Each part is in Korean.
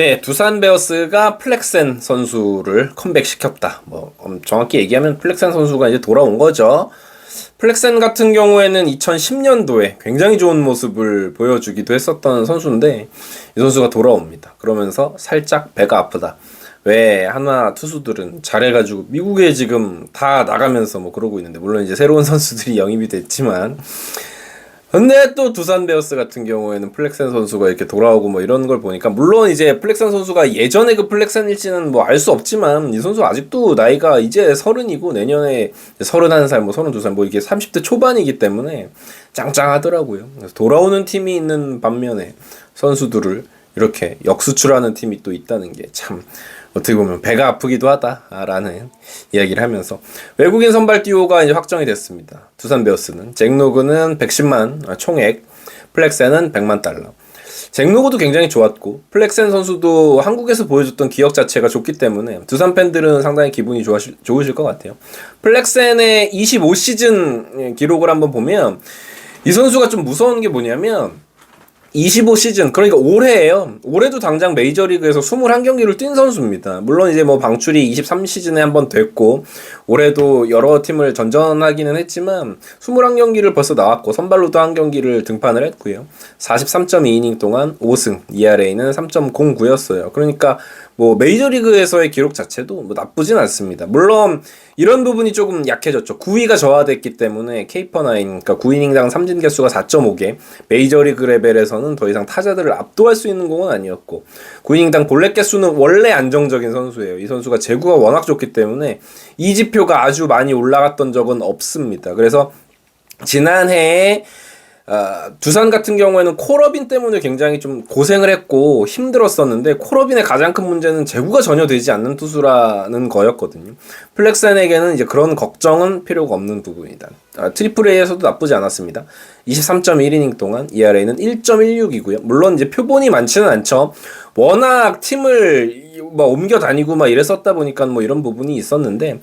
네, 두산 베어스가 플렉센 선수를 컴백시켰다. 정확히 얘기하면 플렉센 선수가 이제 돌아온 거죠. 플렉센 같은 경우에는 2010년도에 굉장히 좋은 모습을 보여주기도 했었던 선수인데 이 선수가 돌아옵니다. 그러면서 살짝 배가 아프다. 왜 한화 투수들은 잘해가지고 미국에 지금 다 나가면서 그러고 있는데, 물론 이제 새로운 선수들이 영입이 됐지만, 근데 또 두산 베어스 같은 경우에는 플렉센 선수가 이렇게 돌아오고 이런 걸 보니까, 물론 이제 플렉센 선수가 예전에 그 플렉센일지는 알 수 없지만 이 선수 아직도 나이가 이제 30이고 내년에 31살, 32살 이게 30대 초반이기 때문에 짱짱하더라고요. 그래서 돌아오는 팀이 있는 반면에 선수들을 이렇게 역수출하는 팀이 또 있다는 게 참 어떻게 보면 배가 아프기도 하다라는 이야기를 하면서, 외국인 선발 듀오가 이제 확정이 됐습니다. 두산 베어스는 잭 로그는 110만 총액, 플렉센은 100만 달러. 잭 로그도 굉장히 좋았고 플렉센 선수도 한국에서 보여줬던 기억 자체가 좋기 때문에 두산 팬들은 상당히 기분이 좋으실 것 같아요. 플렉센의 25시즌 기록을 한번 보면 이 선수가 좀 무서운 게 뭐냐면, 25시즌, 그러니까 올해예요. 올해도 당장 메이저리그에서 21경기를 뛴 선수입니다. 물론 이제 방출이 23시즌에 한번 됐고 올해도 여러 팀을 전전하기는 했지만 21경기를 벌써 나왔고 선발로도 한 경기를 등판을 했고요. 43.2이닝 동안 5승, ERA는 3.09였어요. 그러니까 메이저리그에서의 기록 자체도 나쁘진 않습니다. 물론 이런 부분이 조금 약해졌죠. 9위가 저하됐기 때문에 K-per9, 그러니까 9이닝당 삼진 개수가 4.5개, 메이저리그 레벨에서는 더 이상 타자들을 압도할 수 있는 공은 아니었고, 9이닝당 볼넷 개수는 원래 안정적인 선수예요. 이 선수가 제구가 워낙 좋기 때문에 이 지표가 아주 많이 올라갔던 적은 없습니다. 그래서 지난해에 두산 같은 경우에는 콜업인 때문에 굉장히 좀 고생을 했고 힘들었었는데, 콜업인의 가장 큰 문제는 제구가 전혀 되지 않는 투수라는 거였거든요. 플렉센에게는 이제 그런 걱정은 필요가 없는 부분이다. 트리플 A에서도 나쁘지 않았습니다. 23.1이닝 동안 ERA는 1.16이고요. 물론 이제 표본이 많지는 않죠. 워낙 팀을 옮겨 다니고 이랬었다 보니까 이런 부분이 있었는데,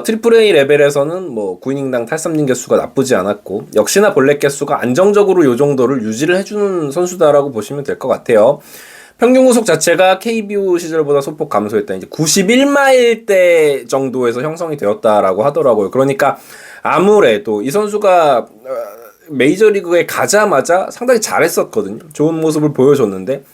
트리플 A 레벨에서는 9이닝당 탈삼진 개수가 나쁘지 않았고, 역시나 볼넷 개수가 안정적으로 요 정도를 유지를 해주는 선수다라고 보시면 될 것 같아요. 평균 구속 자체가 KBO 시절보다 소폭 감소했다. 이제 91마일대 정도에서 형성이 되었다라고 하더라고요. 그러니까 아무래도 이 선수가 메이저리그에 가자마자 상당히 잘했었거든요. 좋은 모습을 보여줬는데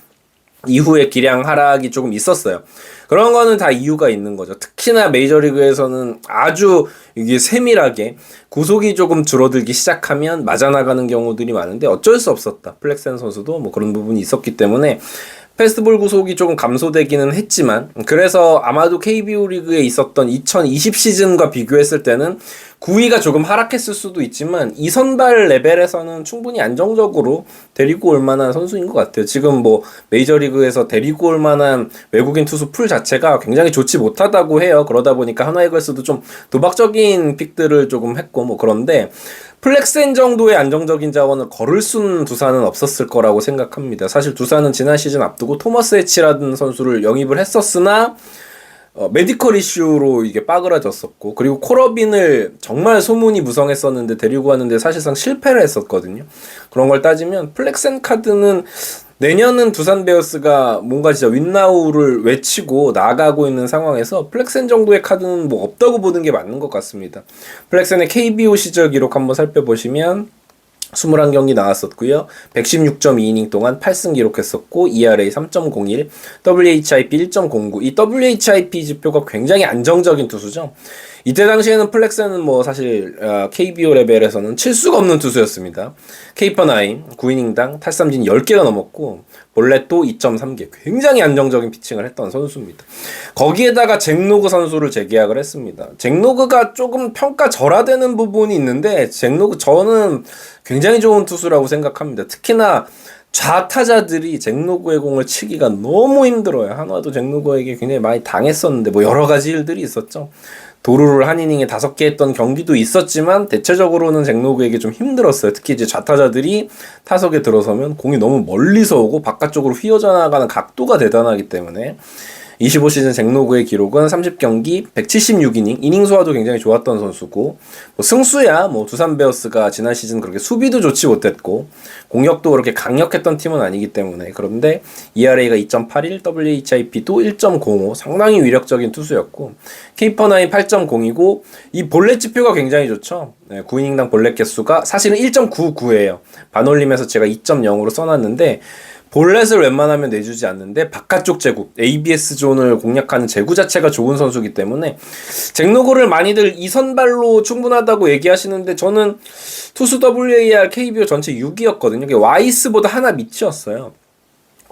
이후에 기량 하락이 조금 있었어요. 그런 거는 다 이유가 있는 거죠. 특히나 메이저리그에서는 아주 이게 세밀하게 구속이 조금 줄어들기 시작하면 맞아나가는 경우들이 많은데 어쩔 수 없었다. 플렉센 선수도 그런 부분이 있었기 때문에 패스트볼 구속이 조금 감소되기는 했지만, 그래서 아마도 KBO 리그에 있었던 2020 시즌과 비교했을 때는 9위가 조금 하락했을 수도 있지만 이 선발 레벨에서는 충분히 안정적으로 데리고 올 만한 선수인 것 같아요. 지금 메이저리그에서 데리고 올 만한 외국인 투수 풀 자체가 굉장히 좋지 못하다고 해요. 그러다 보니까 한화 이글스도 좀 도박적인 픽들을 조금 했고 그런데 플렉센 정도의 안정적인 자원을 걸을 수는 두산은 없었을 거라고 생각합니다. 사실 두산은 지난 시즌 앞두고 토머스 해치라는 선수를 영입을 했었으나 메디컬 이슈로 이게 빠그라졌었고, 그리고 콜업인을 정말 소문이 무성했었는데 데리고 왔는데 사실상 실패를 했었거든요. 그런 걸 따지면 플렉센 카드는 내년은 두산 베어스가 뭔가 진짜 윈나우를 외치고 나가고 있는 상황에서 플렉센 정도의 카드는 없다고 보는 게 맞는 것 같습니다. 플렉센의 KBO 시절 기록 한번 살펴보시면 21경기 나왔었고요. 116.2이닝 동안 8승 기록했었고 ERA 3.01, WHIP 1.09. 이 WHIP 지표가 굉장히 안정적인 투수죠. 이때 당시에는 플렉센은 사실 KBO 레벨에서는 칠 수가 없는 투수였습니다. K-per9 9이닝당 탈삼진 10개가 넘었고 볼넷도 2.3개, 굉장히 안정적인 피칭을 했던 선수입니다. 거기에다가 잭 로그 선수를 재계약을 했습니다. 잭 로그가 조금 평가 절하되는 부분이 있는데 잭 로그 저는 굉장히 좋은 투수라고 생각합니다. 특히나 좌타자들이 잭 로그의 공을 치기가 너무 힘들어요. 한화도 잭 로그에게 굉장히 많이 당했었는데 여러 가지 일들이 있었죠. 도루를 한 이닝에 5개 했던 경기도 있었지만 대체적으로는 잭 로그에게 좀 힘들었어요. 특히 이제 좌타자들이 타석에 들어서면 공이 너무 멀리서 오고 바깥쪽으로 휘어져 나가는 각도가 대단하기 때문에 25시즌 잭노그의 기록은 30경기 176이닝, 이닝 소화도 굉장히 좋았던 선수고, 뭐 승수야 뭐 두산 베어스가 지난 시즌 그렇게 수비도 좋지 못했고 공격도 그렇게 강력했던 팀은 아니기 때문에, 그런데 ERA가 2.81, WHIP도 1.05, 상당히 위력적인 투수였고, K퍼9 8.0이고 이 볼넷 지표가 굉장히 좋죠. 네, 9이닝당 볼넷 개수가 사실은 1.99예요. 반올림에서 제가 2.0으로 써놨는데, 볼넷을 웬만하면 내주지 않는데 바깥쪽 제구, ABS 존을 공략하는 제구 자체가 좋은 선수이기 때문에 잭노그를 많이들 이 선발로 충분하다고 얘기하시는데, 저는 투수 WAR KBO 전체 6위였거든요. 이게 와이스보다 하나 밑이었어요.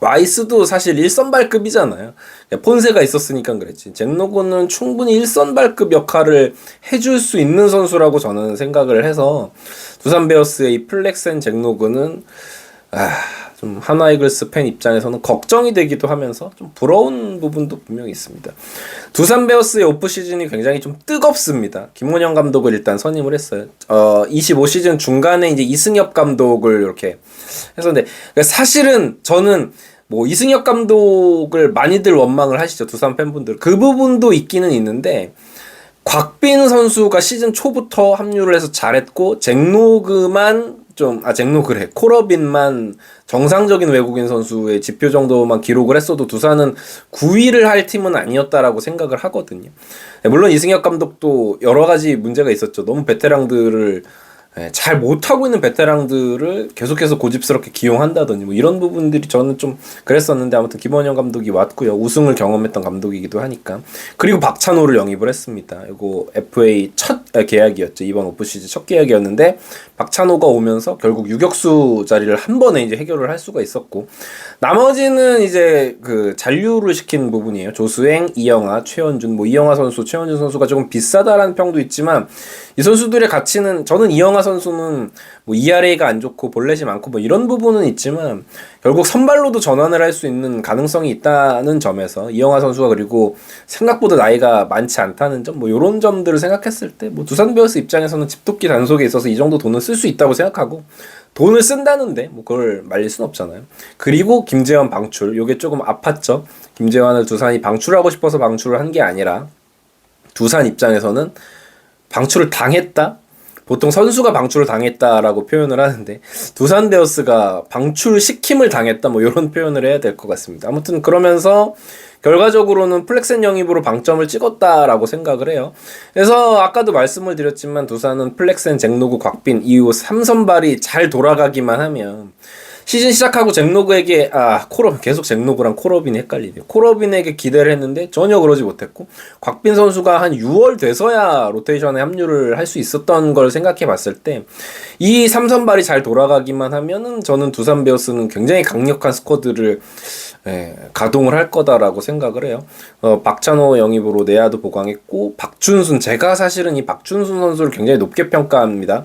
와이스도 사실 1선발급이잖아요. 폰세가 있었으니까 그랬지. 잭노그는 충분히 1선발급 역할을 해줄 수 있는 선수라고 저는 생각을 해서, 두산 베어스의 이 플렉센 잭노그는 좀 한화 이글스 팬 입장에서는 걱정이 되기도 하면서 좀 부러운 부분도 분명히 있습니다. 두산 베어스의 오프 시즌이 굉장히 좀 뜨겁습니다. 김원영 감독을 일단 선임을 했어요. 25시즌 중간에 이제 이승엽 감독을 이렇게 했었는데, 사실은 저는 뭐 이승엽 감독을 많이들 원망을 하시죠, 두산 팬분들. 그 부분도 있기는 있는데, 곽빈 선수가 시즌 초부터 합류를 해서 잘했고, 코러빈만 정상적인 외국인 선수의 지표 정도만 기록을 했어도 두산은 9위를 할 팀은 아니었다라고 생각을 하거든요. 물론 이승엽 감독도 여러 가지 문제가 있었죠. 너무 베테랑들을 잘 못하고 있는 베테랑들을 계속해서 고집스럽게 기용한다더니 뭐 이런 부분들이 저는 좀 그랬었는데, 아무튼 김원영 감독이 왔고요. 우승을 경험했던 감독이기도 하니까. 그리고 박찬호를 영입을 했습니다. 이거 FA 첫 계약이었죠. 이번 오프시즌 첫 계약이었는데 박찬호가 오면서 결국 유격수 자리를 한 번에 이제 해결을 할 수가 있었고, 나머지는 이제 그 잔류를 시킨 부분이에요. 조수행, 이영하, 최원준, 뭐 이영하 선수, 최원준 선수가 조금 비싸다라는 평도 있지만, 이 선수들의 가치는, 저는 이영하 선수는 뭐 ERA가 안 좋고 볼넷이 많고 뭐 이런 부분은 있지만 결국 선발로도 전환을 할 수 있는 가능성이 있다는 점에서 이영하 선수가, 그리고 생각보다 나이가 많지 않다는 점, 뭐 이런 점들을 생각했을 때 뭐 두산 베어스 입장에서는 집토끼 단속에 있어서 이 정도 돈을 쓸 수 있다고 생각하고, 돈을 쓴다는데 뭐 그걸 말릴 순 없잖아요. 그리고 김재환 방출, 요게 조금 아팠죠. 김재환을 두산이 방출하고 싶어서 방출을 한 게 아니라 두산 입장에서는 방출을 당했다? 보통 선수가 방출을 당했다라고 표현을 하는데, 두산 베어스가 방출시킴을 당했다, 뭐 이런 표현을 해야 될 것 같습니다. 아무튼 그러면서 결과적으로는 플렉센 영입으로 방점을 찍었다라고 생각을 해요. 그래서 아까도 말씀을 드렸지만 두산은 플렉센, 잭노그, 곽빈 이후 3선발이 잘 돌아가기만 하면, 시즌 시작하고 잭노그에게 계속 잭노그랑 코러빈이 헷갈리네요. 코러빈에게 기대를 했는데 전혀 그러지 못했고, 곽빈 선수가 한 6월 돼서야 로테이션에 합류를 할 수 있었던 걸 생각해 봤을 때, 이 3선발이 잘 돌아가기만 하면은 저는 두산 베어스는 굉장히 강력한 스쿼드를 가동을 할 거다라고 생각을 해요. 박찬호 영입으로 내야도 보강했고, 박준순, 제가 사실은 이 박준순 선수를 굉장히 높게 평가합니다.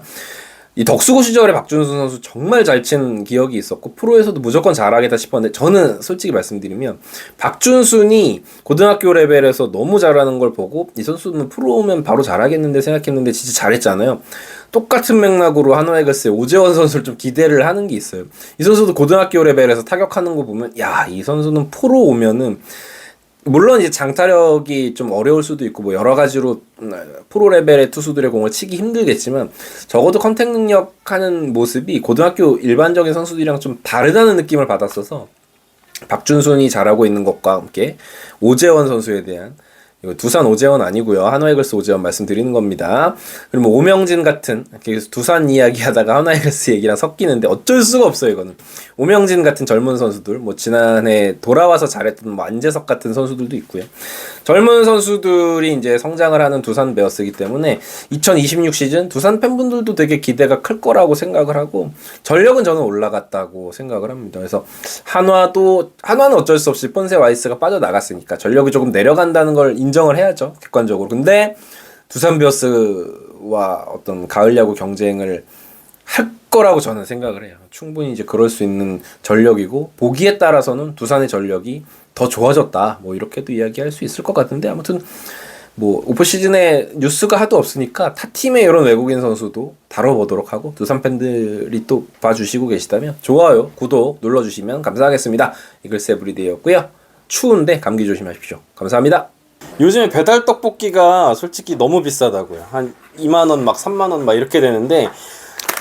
이 덕수고 시절에 박준순 선수 정말 잘 친 기억이 있었고, 프로에서도 무조건 잘하겠다 싶었는데, 저는 솔직히 말씀드리면 박준순이 고등학교 레벨에서 너무 잘하는 걸 보고 이 선수는 프로 오면 바로 잘하겠는데 생각했는데 진짜 잘했잖아요. 똑같은 맥락으로 한화 이글스의 오재원 선수를 좀 기대를 하는 게 있어요. 이 선수도 고등학교 레벨에서 타격하는 거 보면, 이 선수는 프로 오면은, 물론 이제 장타력이 좀 어려울 수도 있고 뭐 여러 가지로 프로 레벨의 투수들의 공을 치기 힘들겠지만, 적어도 컨택 능력 하는 모습이 고등학교 일반적인 선수들이랑 좀 다르다는 느낌을 받았어서, 박준순이 잘하고 있는 것과 함께 오재원 선수에 대한, 이거 두산 오재원 아니고요, 한화 이글스 오재원 말씀드리는 겁니다. 그리고 뭐 오명진 같은, 두산 이야기하다가 한화 이글스 얘기랑 섞이는데 어쩔 수가 없어요. 이거는 오명진 같은 젊은 선수들, 뭐 지난해 돌아와서 잘했던 뭐 안재석 같은 선수들도 있고요. 젊은 선수들이 이제 성장을 하는 두산 베어스이기 때문에 2026 시즌 두산 팬분들도 되게 기대가 클 거라고 생각을 하고, 전력은 저는 올라갔다고 생각을 합니다. 그래서 한화는 어쩔 수 없이 폰세 와이스가 빠져나갔으니까 전력이 조금 내려간다는 걸 인정을 해야죠, 객관적으로. 근데 두산 베어스와 어떤 가을 야구 경쟁을 할 거라고 저는 생각을 해요. 충분히 이제 그럴 수 있는 전력이고, 보기에 따라서는 두산의 전력이 더 좋아졌다, 뭐 이렇게도 이야기할 수 있을 것 같은데, 아무튼 뭐 오프 시즌에 뉴스가 하도 없으니까 타 팀의 이런 외국인 선수도 다뤄보도록 하고, 두산 팬들이 또 봐주시고 계시다면 좋아요, 구독 눌러주시면 감사하겠습니다. 이글스 에브리데이였고요. 추운데 감기 조심하십시오. 감사합니다. 요즘에 배달 떡볶이가 솔직히 너무 비싸다고요. 한 2만원 막 3만원 막 이렇게 되는데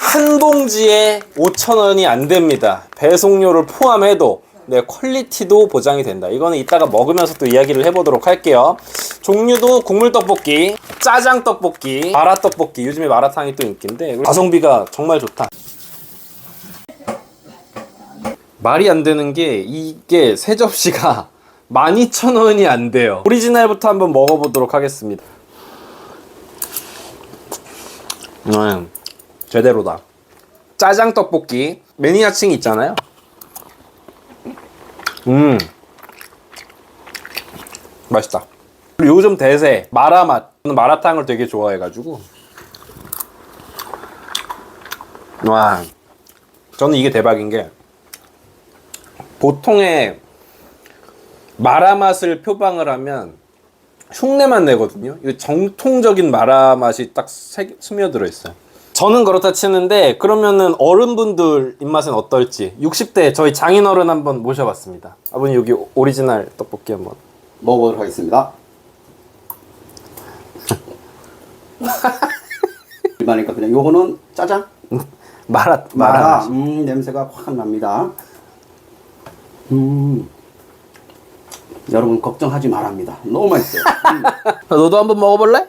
한 봉지에 5,000원이 안 됩니다. 배송료를 포함해도. 네, 퀄리티도 보장이 된다. 이거는 이따가 먹으면서 또 이야기를 해보도록 할게요. 종류도 국물 떡볶이, 짜장 떡볶이, 마라 떡볶이. 요즘에 마라탕이 또 인기인데 가성비가 정말 좋다. 말이 안 되는 게 이게 세 접시가 12,000원이 안 돼요. 오리지널부터 한번 먹어보도록 하겠습니다. 제대로다. 짜장 떡볶이 매니아층이 있잖아요. 맛있다. 그리고 요즘 대세 마라맛. 저는 마라탕을 되게 좋아해가지고 와, 저는 이게 대박인 게 보통의 마라맛을 표방을 하면 흉내만 내거든요. 이거 정통적인 마라맛이 딱 스며들어 있어요. 저는 그렇다 치는데 그러면은 어른분들 입맛은 어떨지 60대 저희 장인어른 한번 모셔봤습니다. 아버님 여기 오리지널 떡볶이 한번 먹어보도록 하겠습니다. 일반이니까 그냥 요거는 짜장? 마라. 냄새가 확 납니다. 여러분 걱정하지 말랍니다. 너무 맛있어요. 너도 한번 먹어볼래?